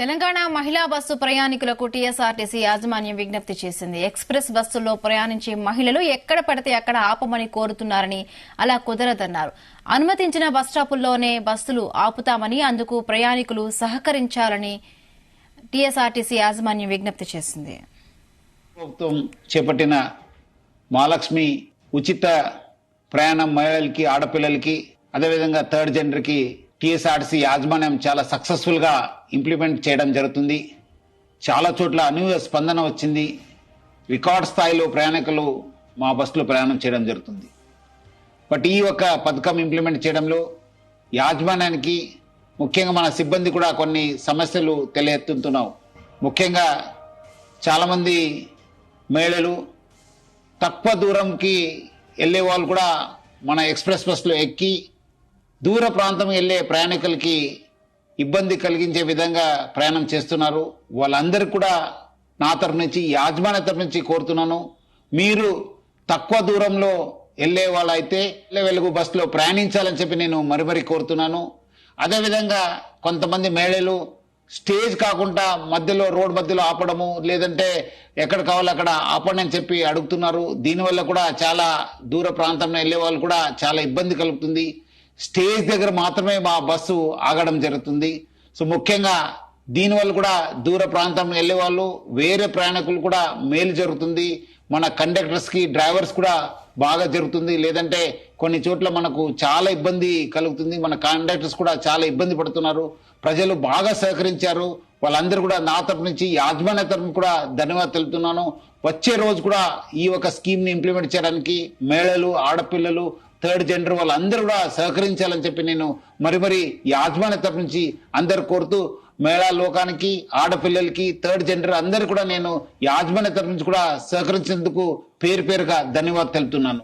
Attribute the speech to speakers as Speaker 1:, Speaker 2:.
Speaker 1: తెలంగాణ మహిళా బస్సు ప్రయాణికులకు టీఎస్ఆర్టీసీ యాజమాన్యం విజ్ఞప్తి చేసింది. ఎక్స్ప్రెస్ బస్సుల్లో ప్రయాణించే మహిళలు ఎక్కడ పడితే అక్కడ ఆపమని కోరుతున్నారని, అలా కుదరదన్నారు. అనుమతించిన బస్టాపుల్లోనే బస్సులు ఆపుతామని, అందుకు ప్రయాణికులు సహకరించాలని టీఎస్ఆర్టీసీ యాజమాన్యం విజ్ఞప్తి చేసింది.
Speaker 2: ప్రభుత్వం చేపట్టిన మహాలక్ష్మి ఉచిత ప్రయాణం మహిళలకి, ఆడపిల్లలకి, అదేవిధంగా థర్డ్ జెండర్ కి టీఎస్ఆర్టీసీ యాజమాన్యం చాలా సక్సెస్ఫుల్ గా ఇంప్లిమెంట్ చేయడం జరుగుతుంది. చాలా చోట్ల అనూహ్య స్పందన వచ్చింది. రికార్డ్ స్థాయిలో ప్రయాణికులు మా బస్సులో ప్రయాణం చేయడం జరుగుతుంది. బట్ ఈ ఒక పథకం ఇంప్లిమెంట్ చేయడంలో యాజమాన్యానికి, ముఖ్యంగా మన సిబ్బంది కూడా కొన్ని సమస్యలు తెలియెత్తుతున్నావు. ముఖ్యంగా చాలామంది మహిళలు తక్కువ దూరంకి వెళ్ళే వాళ్ళు కూడా మన ఎక్స్ప్రెస్ బస్సులో ఎక్కి దూర ప్రాంతం వెళ్ళే ప్రయాణికులకి ఇబ్బంది కలిగించే విధంగా ప్రయాణం చేస్తున్నారు. వాళ్ళందరికీ కూడా నా తరఫు నుంచి, యాజమాన్య తరఫు నుంచి కోరుతున్నాను, మీరు తక్కువ దూరంలో వెళ్ళే వాళ్ళైతే వెలుగు బస్సులో ప్రయాణించాలని చెప్పి నేను మరీ కోరుతున్నాను. అదేవిధంగా కొంతమంది మహిళలు స్టేజ్ కాకుండా మధ్యలో, రోడ్ మధ్యలో ఆపడము, లేదంటే ఎక్కడ కావాలో అక్కడ ఆపండి అని చెప్పి అడుగుతున్నారు. దీనివల్ల కూడా చాలా దూర ప్రాంతంలో వెళ్ళే వాళ్ళు కూడా చాలా ఇబ్బంది కలుగుతుంది. స్టేజ్ దగ్గర మాత్రమే మా బస్సు ఆగడం జరుగుతుంది. సో ముఖ్యంగా దీనివల్ల కూడా దూర ప్రాంతం వెళ్ళే వాళ్ళు, వేరే ప్రయాణికులు కూడా మేలు జరుగుతుంది. మన కండక్టర్స్ కి, డ్రైవర్స్ కూడా బాగా జరుగుతుంది. లేదంటే కొన్ని చోట్ల మనకు చాలా ఇబ్బంది కలుగుతుంది. మన కండక్టర్స్ కూడా చాలా ఇబ్బంది పడుతున్నారు. ప్రజలు బాగా సహకరించారు. వాళ్ళందరూ కూడా నా తరపు నుంచి, యాజమాన్య తరపు కూడా ధన్యవాదాలు తెలుపుతున్నాను. వచ్చే రోజు కూడా ఈ ఒక స్కీమ్ ని ఇంప్లిమెంట్ చేయడానికి మహిళలు, ఆడపిల్లలు, థర్డ్ జెండర్ వాళ్ళందరూ కూడా సహకరించాలని చెప్పి నేను మరి యాజమాన్య తరపు నుంచి అందరు కోరుతూ, మహిళా లోకానికి, ఆడపిల్లలకి, థర్డ్ జెండర్ అందరు కూడా నేను యాజమాన్య తరపు నుంచి కూడా సహకరించేందుకు పేరుగా ధన్యవాదాలు తెలుపుతున్నాను.